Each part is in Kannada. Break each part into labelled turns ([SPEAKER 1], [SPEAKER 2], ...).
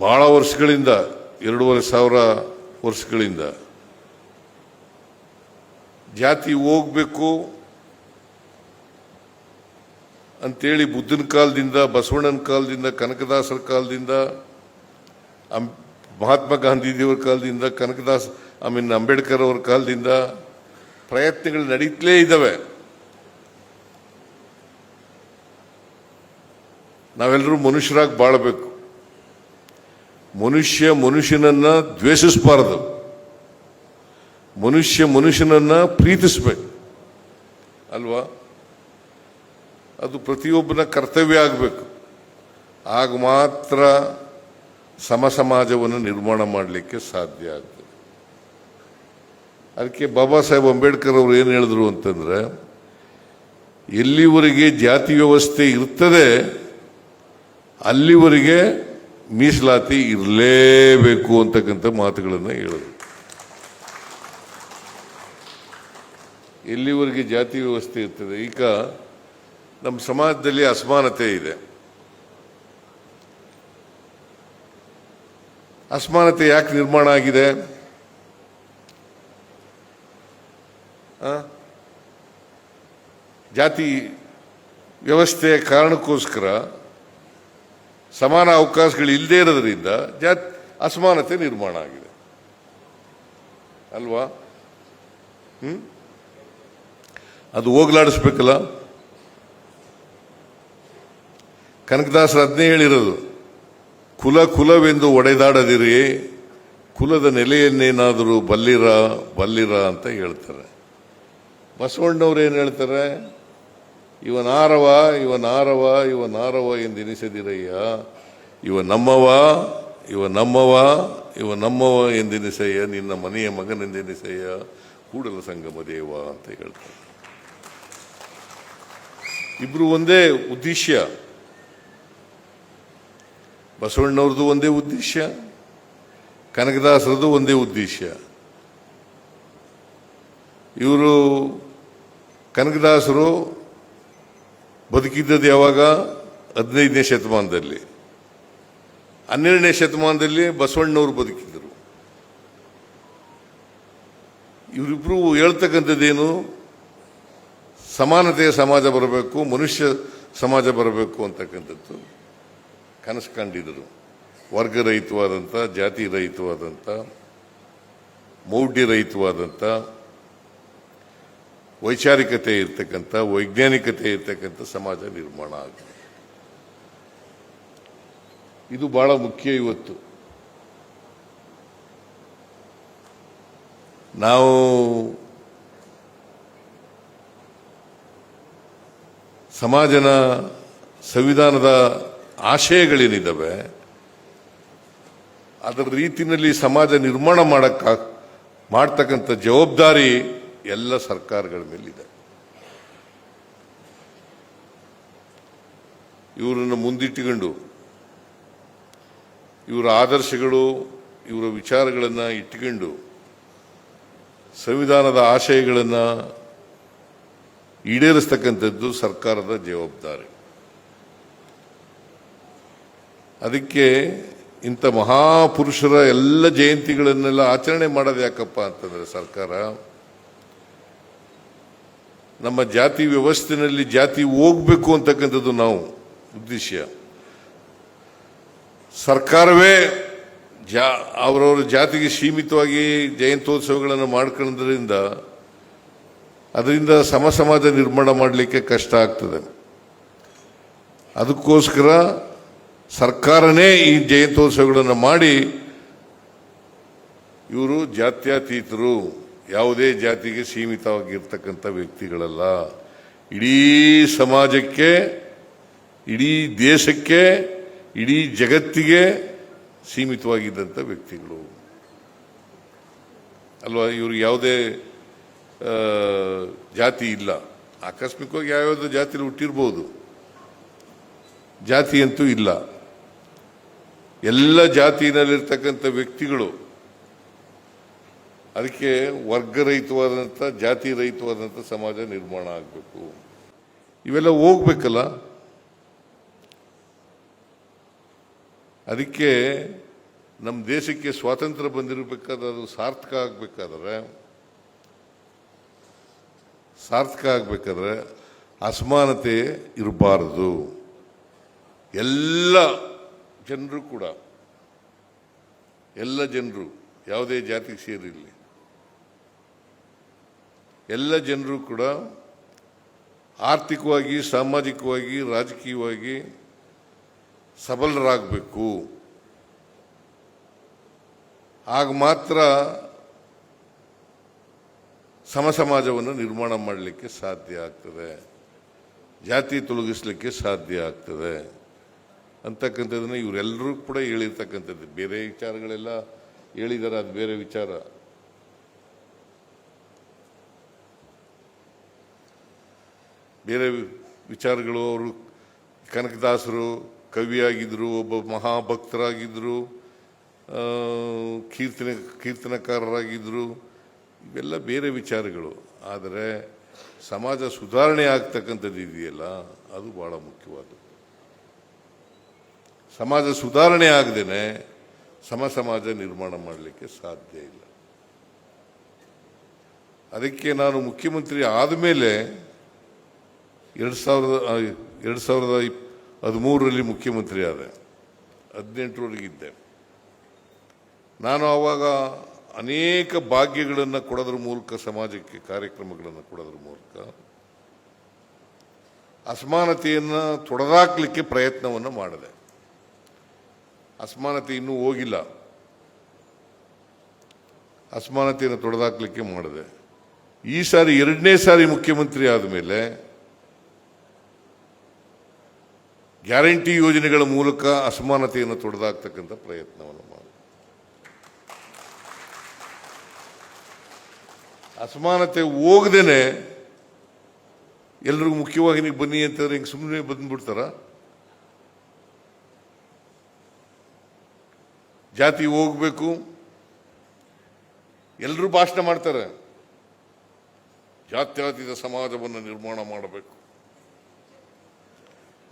[SPEAKER 1] ಬಹಳ ವರ್ಷಗಳಿಂದ 2500 ವರ್ಷಗಳಿಂದ ಜಾತಿ ಹೋಗ್ಬೇಕು ಅಂತೇಳಿ ಬುದ್ಧನ ಕಾಲದಿಂದ, ಬಸವಣ್ಣನ ಕಾಲದಿಂದ, ಕನಕದಾಸರ ಕಾಲದಿಂದ, ಮಹಾತ್ಮ ಗಾಂಧೀಜಿಯವರ ಕಾಲದಿಂದ, ಅಂಬೇಡ್ಕರ್ ಅವರ ಕಾಲದಿಂದ ಪ್ರಯತ್ನಗಳು ನಡೀತಲೇ ಇದ್ದಾವೆ. ನಾವೆಲ್ಲರೂ ಮನುಷ್ಯರಾಗಿ ಬಾಳಬೇಕು. ಮನುಷ್ಯನನ್ನ ದ್ವೇಷಿಸಬಾರದು, ಮನುಷ್ಯನನ್ನ ಪ್ರೀತಿಸಬೇಕು ಅಲ್ವಾ? ಅದು ಪ್ರತಿಯೊಬ್ಬನ ಕರ್ತವ್ಯ ಆಗಬೇಕು. ಆಗ ಮಾತ್ರ ಸಮಾಜವನ್ನು ನಿರ್ಮಾಣ ಮಾಡಲಿಕ್ಕೆ ಸಾಧ್ಯ ಆಗ್ತದೆ. ಅದಕ್ಕೆ ಬಾಬಾ ಸಾಹೇಬ್ ಅಂಬೇಡ್ಕರ್ ಅವರು ಏನು ಹೇಳಿದ್ರು ಅಂತಂದ್ರೆ, ಎಲ್ಲಿವರೆಗೆ ಜಾತಿ ವ್ಯವಸ್ಥೆ ಇರ್ತದೆ ಅಲ್ಲಿವರೆಗೆ ಮೀಸಲಾತಿ ಇರಲೇಬೇಕು ಅಂತಕ್ಕಂಥ ಮಾತುಗಳನ್ನು ಹೇಳಿದ್ರು. ಎಲ್ಲಿವರೆಗೆ ಜಾತಿ ವ್ಯವಸ್ಥೆ ಇರ್ತದೆ. ಈಗ ನಮ್ಮ ಸಮಾಜದಲ್ಲಿ ಅಸಮಾನತೆ ಇದೆ. ಅಸಮಾನತೆ ಯಾಕೆ ನಿರ್ಮಾಣ ಆಗಿದೆ? ಜಾತಿ ವ್ಯವಸ್ಥೆಯ ಕಾರಣಕ್ಕೋಸ್ಕರ ಸಮಾನ ಅವಕಾಶಗಳು ಇಲ್ಲದೇ ಇರೋದ್ರಿಂದ ಅಸಮಾನತೆ ನಿರ್ಮಾಣ ಆಗಿದೆ ಅಲ್ವಾ? ಅದು ಹೋಗ್ಲಾಡಿಸ್ಬೇಕಲ್ಲ. ಕನಕದಾಸರು ಅದನ್ನೇ ಹೇಳಿರೋದು, ಕುಲವೆಂದು ಒಡೆದಾಡದಿರಿ, ಕುಲದ ನೆಲೆಯನ್ನೇನಾದರೂ ಬಲ್ಲಿರ ಅಂತ ಹೇಳ್ತಾರೆ. ಬಸವಣ್ಣವ್ರು ಏನು ಹೇಳ್ತಾರೆ? ಇವನಾರವ ಎಂದೆನಿಸದಿರಯ್ಯ, ಇವ ನಮ್ಮವ ಎಂದೆನಿಸಯ್ಯ, ನಿನ್ನ ಮನೆಯ ಮಗನೆಂದೆನಿಸಯ್ಯ, ಕೂಡಲ ಸಂಗಮ ದೇವ ಅಂತ ಹೇಳ್ತಾರೆ. ಇಬ್ರು ಒಂದೇ ಉದ್ದೇಶ. ಬಸವಣ್ಣವ್ರದ್ದು ಒಂದೇ ಉದ್ದೇಶ, ಕನಕದಾಸರದು ಒಂದೇ ಉದ್ದೇಶ. ಇವರು ಕನಕದಾಸರು ಬದುಕಿದ್ದದ್ದು ಯಾವಾಗ? 15ನೇ ಶತಮಾನದಲ್ಲಿ. 12ನೇ ಶತಮಾನದಲ್ಲಿ ಬಸವಣ್ಣವರು ಬದುಕಿದ್ದರು. ಇವರಿಬ್ರು ಹೇಳ್ತಕ್ಕಂಥದ್ದೇನು? ಸಮಾನತೆಯ ಸಮಾಜ ಬರಬೇಕು, ಮನುಷ್ಯ ಸಮಾಜ ಬರಬೇಕು ಅಂತಕ್ಕಂಥದ್ದು ಕನಸು ಕಂಡಿದ್ದರು. ವರ್ಗರಹಿತವಾದಂಥ, ಜಾತಿ ರಹಿತವಾದಂಥ, ಮೌಢ್ಯರಹಿತವಾದಂಥ, ವೈಚಾರಿಕತೆ ಇರ್ತಕ್ಕಂಥ, ವೈಜ್ಞಾನಿಕತೆ ಇರ್ತಕ್ಕಂಥ ಸಮಾಜ ನಿರ್ಮಾಣ ಆಗಿದೆ. ಇದು ಬಹಳ ಮುಖ್ಯ. ಇವತ್ತು ನಾವು ಸಮಾಜನ ಸಂವಿಧಾನದ ಆಶಯಗಳೇನಿದ್ದಾವೆ ಅದರ ರೀತಿಯಲ್ಲಿ ಸಮಾಜ ನಿರ್ಮಾಣ ಮಾಡ್ತಕ್ಕಂಥ ಜವಾಬ್ದಾರಿ ಎಲ್ಲ ಸರ್ಕಾರಗಳ ಮೇಲಿದೆ. ಇವರನ್ನು ಮುಂದಿಟ್ಟುಕೊಂಡು ಇವರ ಆದರ್ಶಗಳು, ಇವರ ವಿಚಾರಗಳನ್ನು ಇಟ್ಟುಕೊಂಡು ಸಂವಿಧಾನದ ಆಶಯಗಳನ್ನು ಈಡೇರಿಸ್ತಕ್ಕಂಥದ್ದು ಸರ್ಕಾರದ ಜವಾಬ್ದಾರಿ. ಅದಕ್ಕೆ ಇಂಥ ಮಹಾಪುರುಷರ ಎಲ್ಲ ಜಯಂತಿಗಳನ್ನೆಲ್ಲ ಆಚರಣೆ ಮಾಡೋದು ಯಾಕಪ್ಪ ಅಂತಂದ್ರೆ, ಸರ್ಕಾರ ನಮ್ಮ ಜಾತಿ ವ್ಯವಸ್ಥೆಯಲ್ಲಿ ಜಾತಿ ಹೋಗ್ಬೇಕು ಅಂತಕ್ಕಂಥದ್ದು ನಾವು ಉದ್ದೇಶ. ಸರ್ಕಾರವೇ ಅವರವರ ಜಾತಿಗೆ ಸೀಮಿತವಾಗಿ ಜಯಂತ್ಯೋತ್ಸವಗಳನ್ನು ಮಾಡ್ಕೊಳ್ಳೋದ್ರಿಂದ ಅದರಿಂದ ಸಮಾಜ ನಿರ್ಮಾಣ ಮಾಡಲಿಕ್ಕೆ ಕಷ್ಟ ಆಗ್ತದೆ. ಅದಕ್ಕೋಸ್ಕರ ಸರ್ಕಾರನೇ ಈ ಜಯಂತ್ಯೋತ್ಸವಗಳನ್ನು ಮಾಡಿ ಇವರು ಜಾತ್ಯತೀತರು, ಯಾವುದೇ ಜಾತಿಗೆ ಸೀಮಿತವಾಗಿರ್ತಕ್ಕಂಥ ವ್ಯಕ್ತಿಗಳಲ್ಲ, ಇಡೀ ಸಮಾಜಕ್ಕೆ, ಇಡೀ ದೇಶಕ್ಕೆ, ಇಡೀ ಜಗತ್ತಿಗೆ ಸೀಮಿತವಾಗಿದ್ದಂಥ ವ್ಯಕ್ತಿಗಳು ಅಲ್ವಾ? ಇವರು ಯಾವುದೇ ಜಾತಿ ಇಲ್ಲ. ಆಕಸ್ಮಿಕವಾಗಿ ಯಾವ್ಯಾವುದೋ ಜಾತಿಲಿ ಹುಟ್ಟಿರ್ಬೋದು, ಜಾತಿ ಅಂತೂ ಇಲ್ಲ. ಎಲ್ಲ ಜಾತಿನಲ್ಲಿರ್ತಕ್ಕಂಥ ವ್ಯಕ್ತಿಗಳು. ಅದಕ್ಕೆ ವರ್ಗರಹಿತವಾದಂಥ, ಜಾತಿ ರಹಿತವಾದಂಥ ಸಮಾಜ ನಿರ್ಮಾಣ ಆಗಬೇಕು. ಇವೆಲ್ಲ ಹೋಗ್ಬೇಕಲ್ಲ. ಅದಕ್ಕೆ ನಮ್ಮ ದೇಶಕ್ಕೆ ಸ್ವಾತಂತ್ರ್ಯ ಬಂದಿರಬೇಕಾದ್ರೆ ಅದು ಸಾರ್ಥಕ ಆಗಬೇಕಾದ್ರೆ ಅಸಮಾನತೆ ಇರಬಾರದು. ಎಲ್ಲ ಜನರು ಯಾವುದೇ ಜಾತಿಗೆ ಸೇರಿರಲಿ, ಎಲ್ಲ ಜನರು ಕೂಡ ಆರ್ಥಿಕವಾಗಿ, ಸಾಮಾಜಿಕವಾಗಿ, ರಾಜಕೀಯವಾಗಿ ಸಬಲರಾಗಬೇಕು. ಆಗ ಮಾತ್ರ ಸಮಾಜವನ್ನು ನಿರ್ಮಾಣ ಮಾಡಲಿಕ್ಕೆ ಸಾಧ್ಯ ಆಗ್ತದೆ, ಜಾತಿ ತೊಲಗಿಸಲಿಕ್ಕೆ ಸಾಧ್ಯ ಆಗ್ತದೆ ಅಂತಕ್ಕಂಥದ್ದನ್ನು ಇವರೆಲ್ಲರೂ ಕೂಡ ಹೇಳಿರ್ತಕ್ಕಂಥದ್ದು. ಬೇರೆ ವಿಚಾರಗಳೆಲ್ಲ ಹೇಳಿದ್ದಾರೆ, ಅದು ಬೇರೆ ವಿಚಾರ. ಬೇರೆ ವಿಚಾರಗಳು. ಅವರು ಕನಕದಾಸರು ಕವಿಯಾಗಿದ್ದರು, ಒಬ್ಬ ಮಹಾಭಕ್ತರಾಗಿದ್ದರು, ಕೀರ್ತನಕಾರರಾಗಿದ್ದರು. ಇವೆಲ್ಲ ಬೇರೆ ವಿಚಾರಗಳು. ಆದರೆ ಸಮಾಜ ಸುಧಾರಣೆ ಆಗ್ತಕ್ಕಂಥದ್ದು ಇದೆಯಲ್ಲ, ಅದು ಬಹಳ ಮುಖ್ಯವಾದದ್ದು. ಸಮಾಜ ಸುಧಾರಣೆ ಆಗದೇನೆ ಸಮಾಜ ನಿರ್ಮಾಣ ಮಾಡಲಿಕ್ಕೆ ಸಾಧ್ಯ ಇಲ್ಲ. ಅದಕ್ಕೆ ನಾನು ಮುಖ್ಯಮಂತ್ರಿ ಆದಮೇಲೆ 2013ರಲ್ಲಿ ಮುಖ್ಯಮಂತ್ರಿ ಆದೆ, 18ರವರೆಗಿದ್ದೆ. ನಾನು ಆವಾಗ ಅನೇಕ ಭಾಗ್ಯಗಳನ್ನು ಕೊಡೋದ್ರ ಮೂಲಕ, ಸಮಾಜಕ್ಕೆ ಕಾರ್ಯಕ್ರಮಗಳನ್ನು ಕೊಡೋದ್ರ ಮೂಲಕ ಅಸಮಾನತೆಯನ್ನು ತೊಡೆದಾಕ್ಲಿಕ್ಕೆ ಪ್ರಯತ್ನವನ್ನು ಮಾಡಿದೆ. ಅಸಮಾನತೆ ಇನ್ನೂ ಹೋಗಿಲ್ಲ, ಅಸಮಾನತೆಯನ್ನು ತೊಡೆದಾಕ್ಲಿಕ್ಕೆ ಮಾಡಿದೆ. ಈ ಸಾರಿ 2ನೇ ಸಾರಿ ಮುಖ್ಯಮಂತ್ರಿ ಆದಮೇಲೆ ಗ್ಯಾರಂಟಿ ಯೋಜನೆಗಳ ಮೂಲಕ ಅಸಮಾನತೆಯನ್ನು ತೊಡೆದಾಕ್ತಕ್ಕಂಥ ಪ್ರಯತ್ನವನ್ನು ಮಾಡಿದೆ. ಅಸಮಾನತೆ ಹೋಗದೇನೆ ಎಲ್ರಿಗೂ ಮುಖ್ಯವಾಹಿನಿಗೆ ಬನ್ನಿ ಅಂತಂದ್ರೆ ಹಿಂಗೆ ಸುಮ್ಮನೆ ಬಂದ್ಬಿಡ್ತಾರ? ಜಾತಿ ಹೋಗ್ಬೇಕು, ಎಲ್ಲರೂ ಭಾಷಣ ಮಾಡ್ತಾರೆ, ಜಾತ್ಯತೀತ ಸಮಾಜವನ್ನು ನಿರ್ಮಾಣ ಮಾಡಬೇಕು,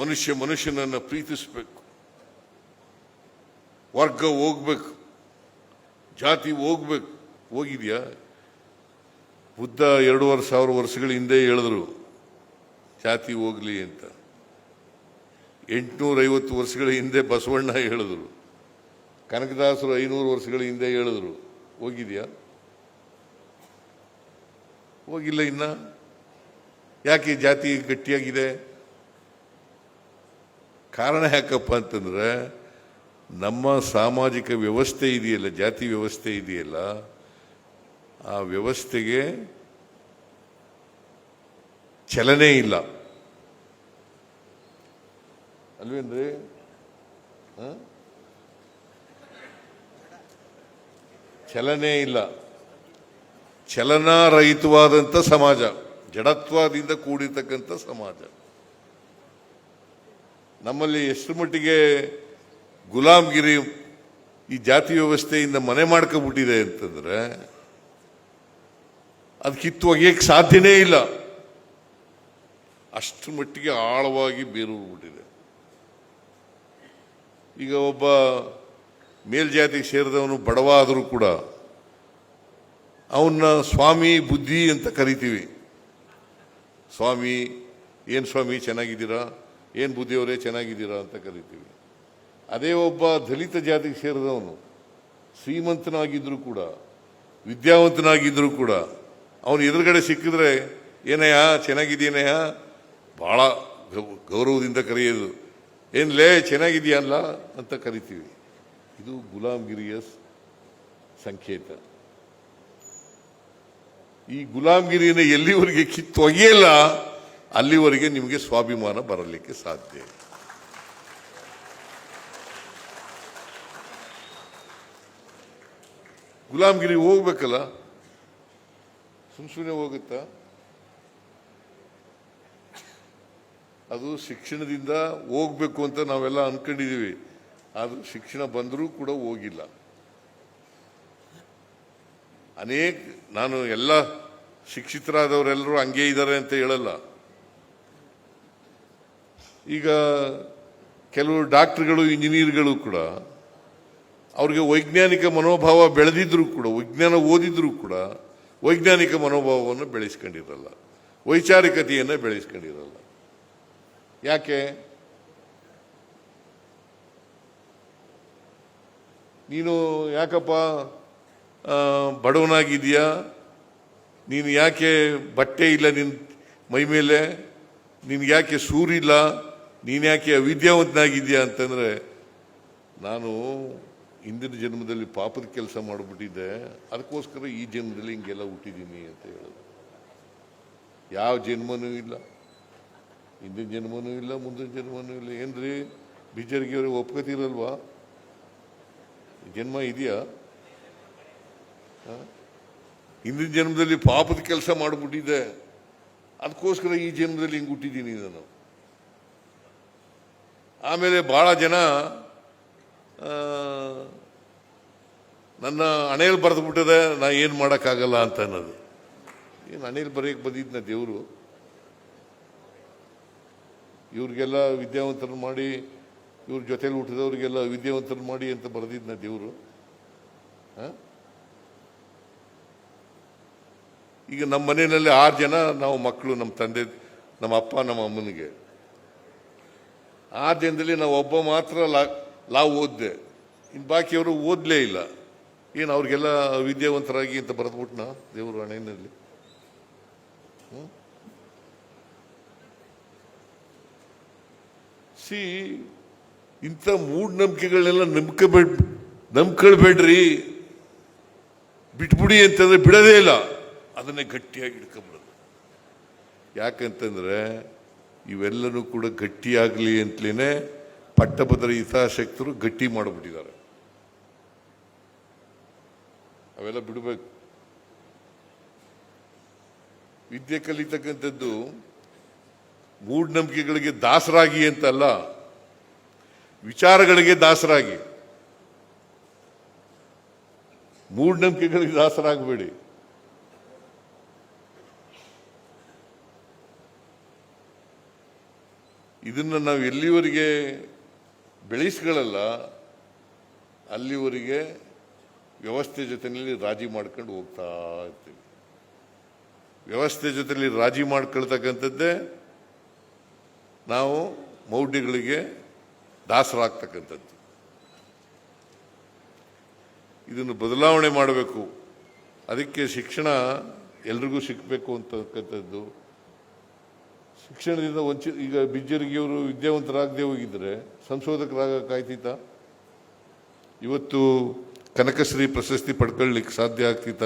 [SPEAKER 1] ಮನುಷ್ಯನನ್ನು ಪ್ರೀತಿಸಬೇಕು, ವರ್ಗ ಹೋಗ್ಬೇಕು, ಜಾತಿ ಹೋಗ್ಬೇಕು. ಹೋಗಿದ್ಯಾ? ಬುದ್ಧ 2500 ವರ್ಷಗಳ ಹಿಂದೆ ಹೇಳಿದ್ರು ಜಾತಿ ಹೋಗ್ಲಿ ಅಂತ. 850 ವರ್ಷಗಳ ಹಿಂದೆ ಬಸವಣ್ಣ ಹೇಳಿದ್ರು, ಕನಕದಾಸರು 500 ವರ್ಷಗಳ ಹಿಂದೆ ಹೇಳಿದ್ರು. ಹೋಗಿದ್ಯಾ? ಹೋಗಿಲ್ಲ. ಇನ್ನ ಯಾಕೆ ಜಾತಿ ಗಟ್ಟಿಯಾಗಿದೆ? ಕಾರಣ ಯಾಕಪ್ಪ ಅಂತಂದ್ರೆ, ನಮ್ಮ ಸಾಮಾಜಿಕ ವ್ಯವಸ್ಥೆ ಇದೆಯಲ್ಲ, ಜಾತಿ ವ್ಯವಸ್ಥೆ ಇದೆಯಲ್ಲ, ಆ ವ್ಯವಸ್ಥೆಗೆ ಚಲನೆ ಇಲ್ಲ ಅಲ್ವೇನ್ರಿ? ಚಲನೆ ಇಲ್ಲ. ಚಲನಾರಹಿತವಾದಂಥ ಸಮಾಜ, ಜಡತ್ವದಿಂದ ಕೂಡಿರ್ತಕ್ಕಂಥ ಸಮಾಜ. ನಮ್ಮಲ್ಲಿ ಎಷ್ಟು ಮಟ್ಟಿಗೆ ಗುಲಾಮ್ಗಿರಿ ಈ ಜಾತಿ ವ್ಯವಸ್ಥೆಯಿಂದ ಮನೆ ಮಾಡ್ಕೊಬಿಟ್ಟಿದೆ ಅಂತಂದ್ರೆ, ಅದು ಕಿತ್ತು ಒಗೆಯಕ್ಕೆ ಸಾಧ್ಯನೇ ಇಲ್ಲ. ಅಷ್ಟು ಮಟ್ಟಿಗೆ ಆಳವಾಗಿ ಬೇರೂರ್ಬಿಟ್ಟಿದೆ. ಈಗ ಒಬ್ಬ ಮೇಲ್ಜಾತಿಗೆ ಸೇರಿದವನು ಬಡವ ಆದರೂ ಕೂಡ ಅವನ್ನ ಸ್ವಾಮಿ ಬುದ್ಧಿ ಅಂತ ಕರಿತೀವಿ. ಸ್ವಾಮಿ, ಏನು ಸ್ವಾಮಿ ಚೆನ್ನಾಗಿದ್ದೀರಾ, ಏನು ಬುದ್ಧಿಯವರೇ ಚೆನ್ನಾಗಿದ್ದೀರಾ ಅಂತ ಕರಿತೀವಿ. ಅದೇ ಒಬ್ಬ ದಲಿತ ಜಾತಿಗೆ ಸೇರಿದವನು ಶ್ರೀಮಂತನಾಗಿದ್ದರೂ ಕೂಡ, ವಿದ್ಯಾವಂತನಾಗಿದ್ದರೂ ಕೂಡ, ಅವನು ಎದುರುಗಡೆ ಸಿಕ್ಕಿದ್ರೆ ಏನಯ್ಯ ಚೆನ್ನಾಗಿದ್ದೀನಯ್ಯ, ಭಾಳ ಗೌರವದಿಂದ ಕರೆಯೋದು. ಏನ್ಲೇ ಚೆನ್ನಾಗಿದೆಯಲ್ಲ ಅಂತ ಕರಿತೀವಿ. ಇದು ಗುಲಾಮ್ಗಿರಿಯ ಸಂಕೇತ. ಈ ಗುಲಾಮ್ಗಿರಿಯನ್ನು ಎಲ್ಲಿವರೆಗೆ ಕಿತ್ತೊಗೆಯಲ್ಲ ಅಲ್ಲಿವರೆಗೆ ನಿಮಗೆ ಸ್ವಾಭಿಮಾನ ಬರಲಿಕ್ಕೆ ಸಾಧ್ಯ. ಗುಲಾಮ್ಗಿರಿ ಹೋಗ್ಬೇಕಲ್ಲ, ಸುಮ್ಮನೆ ಹೋಗುತ್ತಾ? ಅದು ಶಿಕ್ಷಣದಿಂದ ಹೋಗ್ಬೇಕು ಅಂತ ನಾವೆಲ್ಲ ಅನ್ಕೊಂಡಿದೀವಿ. ಆದ್ರೂ ಶಿಕ್ಷಣ ಬಂದರೂ ಕೂಡ ಹೋಗಿಲ್ಲ. ನಾನು ಎಲ್ಲ ಶಿಕ್ಷಿತರಾದವರೆಲ್ಲರೂ ಹಂಗೆ ಇದ್ದಾರೆ ಅಂತ ಹೇಳಲ್ಲ. ಈಗ ಕೆಲವು ಡಾಕ್ಟರ್ಗಳು ಇಂಜಿನಿಯರ್ಗಳು ಕೂಡ ಅವ್ರಿಗೆ ವೈಜ್ಞಾನಿಕ ಮನೋಭಾವ ಬೆಳೆದಿದ್ರು ಕೂಡ, ವಿಜ್ಞಾನ ಓದಿದ್ರು ಕೂಡ ವೈಜ್ಞಾನಿಕ ಮನೋಭಾವವನ್ನು ಬೆಳೆಸ್ಕೊಂಡಿರಲ್ಲ, ವೈಚಾರಿಕತೆಯನ್ನು ಬೆಳೆಸ್ಕೊಂಡಿರಲ್ಲ. ಯಾಕೆ? ನೀನು ಯಾಕಪ್ಪ ಬಡವನಾಗಿದೆಯಾ, ನೀನು ಯಾಕೆ ಬಟ್ಟೆ ಇಲ್ಲ ನಿನ್ನ ಮೈ ಮೇಲೆ, ನಿನ್ಗೆ ಯಾಕೆ ಸೂರಿಲ್ಲ, ನೀನು ಯಾಕೆ ಅವಿದ್ಯಾವಂತನಾಗಿದೆಯಾ ಅಂತಂದರೆ, ನಾನು ಹಿಂದಿನ ಜನ್ಮದಲ್ಲಿ ಪಾಪದ ಕೆಲಸ ಮಾಡಿಬಿಟ್ಟಿದ್ದೆ, ಅದಕ್ಕೋಸ್ಕರ ಈ ಜನ್ಮದಲ್ಲಿ ಹಿಂಗೆಲ್ಲ ಹುಟ್ಟಿದ್ದೀನಿ ಅಂತ ಹೇಳೋದು. ಯಾವ ಜನ್ಮನೂ ಇಲ್ಲ, ಹಿಂದಿನ ಜನ್ಮನೂ ಇಲ್ಲ, ಮುಂದಿನ ಜನ್ಮನೂ ಇಲ್ಲ. ಏನ್ರಿ ಬಿಜರ್ಗಿ ಅವ್ರಿಗೆ ಒಪ್ಕೋತಿರಲ್ವಾ? ಜನ್ಮ ಇದೆಯಾ? ಹಿಂದಿನ ಜನ್ಮದಲ್ಲಿ ಪಾಪದ ಕೆಲಸ ಮಾಡಿಬಿಟ್ಟಿದ್ದೆ, ಅದಕ್ಕೋಸ್ಕರ ಈ ಜನ್ಮದಲ್ಲಿ ಹಿಂಗೆ ಹುಟ್ಟಿದ್ದೀನಿ ನಾನು. ಆಮೇಲೆ ಭಾಳ ಜನ ನನ್ನ ಹಣೆಯಲ್ಲಿ ಬರೆದು ಬಿಟ್ಟದೆ, ನಾ ಏನು ಮಾಡೋಕ್ಕಾಗಲ್ಲ ಅಂತ ಅನ್ನೋದು. ಏನು ಹಣೆಯಲ್ಲಿ ಬರೆಯಕ್ಕೆ ಬಂದಿದ್ನ ದೇವರು? ಇವ್ರಿಗೆಲ್ಲ ವಿದ್ಯಾವಂತರು ಮಾಡಿ, ಇವ್ರ ಜೊತೆಲಿ ಹುಟ್ಟಿದವ್ರಿಗೆಲ್ಲ ವಿದ್ಯಾವಂತರು ಮಾಡಿ ಅಂತ ಬರೆದಿದ್ನ ದೇವರು? ಈಗ ನಮ್ಮ ಮನೆಯಲ್ಲಿ 6 ಜನ ನಾವು ಮಕ್ಕಳು, ನಮ್ಮ ತಂದೆ, ನಮ್ಮ ಅಪ್ಪ, ನಮ್ಮ ಅಮ್ಮನಿಗೆ. 6 ಜನದಲ್ಲಿ ನಾವು ಒಬ್ಬ ಮಾತ್ರ ಲಾ ಓದಿದೆ, ಇನ್ನು ಬಾಕಿಯವರು ಓದಲೇ ಇಲ್ಲ. ಏನು ಅವ್ರಿಗೆಲ್ಲ ವಿದ್ಯಾವಂತರಾಗಿ ಅಂತ ಬರೆದ್ಬಿಟ್ನ ದೇವರು ಹಣೆಯಲ್ಲಿ? ಸಿ, ಇಂಥ ಮೂಢನಂಬಿಕೆಗಳನ್ನೆಲ್ಲ ನಂಬ್ಕೊಳ್ಬೇಡ್ರಿ, ಬಿಟ್ಬಿಡಿ ಅಂತಂದ್ರೆ ಬಿಡೋದೇ ಇಲ್ಲ, ಅದನ್ನೇ ಗಟ್ಟಿಯಾಗಿ ಹಿಡ್ಕೊಂಬಿಡೋದು. ಯಾಕಂತಂದ್ರೆ ಇವೆಲ್ಲನೂ ಕೂಡ ಗಟ್ಟಿಯಾಗಲಿ ಅಂತಲೇ ಪಟ್ಟಭದ್ರ ಹಿತಾಸಕ್ತರು ಗಟ್ಟಿ ಮಾಡಿಬಿಟ್ಟಿದ್ದಾರೆ. ಅವೆಲ್ಲ ಬಿಡಬೇಕು. ವಿದ್ಯೆ ಕಲಿತಕ್ಕಂಥದ್ದು ಮೂಢನಂಬಿಕೆಗಳಿಗೆ ದಾಸರಾಗಿ ಅಂತಲ್ಲ, ವಿಚಾರಗಳಿಗೆ ದಾಸರಾಗಿ. ಮೂಢನಂಬಿಕೆಗಳಿಗೆ ದಾಸರಾಗಬೇಡಿ. ಇದನ್ನು ನಾವು ಎಲ್ಲಿವರೆಗೆ ಬೆಳೆಸ್ಕೊಳ್ಳಲ್ಲ ಅಲ್ಲಿವರೆಗೆ ವ್ಯವಸ್ಥೆ ಜೊತೆಯಲ್ಲಿ ರಾಜಿ ಮಾಡ್ಕೊಂಡು ಹೋಗ್ತಾ ಇರ್ತೀವಿ. ವ್ಯವಸ್ಥೆ ಜೊತೆಯಲ್ಲಿ ರಾಜಿ ಮಾಡ್ಕೊಳ್ತಕ್ಕಂಥದ್ದೇ ನಾವು ಮೌಢ್ಯಗಳಿಗೆ ದಾಸರಾಗ್ತಕ್ಕಂಥದ್ದು. ಇದನ್ನು ಬದಲಾವಣೆ ಮಾಡಬೇಕು. ಅದಕ್ಕೆ ಶಿಕ್ಷಣ ಎಲ್ರಿಗೂ ಸಿಕ್ಕಬೇಕು ಅಂತಕ್ಕಂಥದ್ದು. ಶಿಕ್ಷಣದಿಂದ ಈಗ ಬಿಜ್ಜರ್ಗಿಯವರು ವಿದ್ಯಾವಂತರಾಗದೆ ಹೋಗಿದ್ರೆ ಸಂಶೋಧಕರಾಗಕ್ಕಾಯ್ತಿತ್ತ? ಇವತ್ತು ಕನಕಶ್ರೀ ಪ್ರಶಸ್ತಿ ಪಡ್ಕೊಳ್ಳಿಕ್ಕೆ ಸಾಧ್ಯ ಆಗ್ತಿತ್ತ?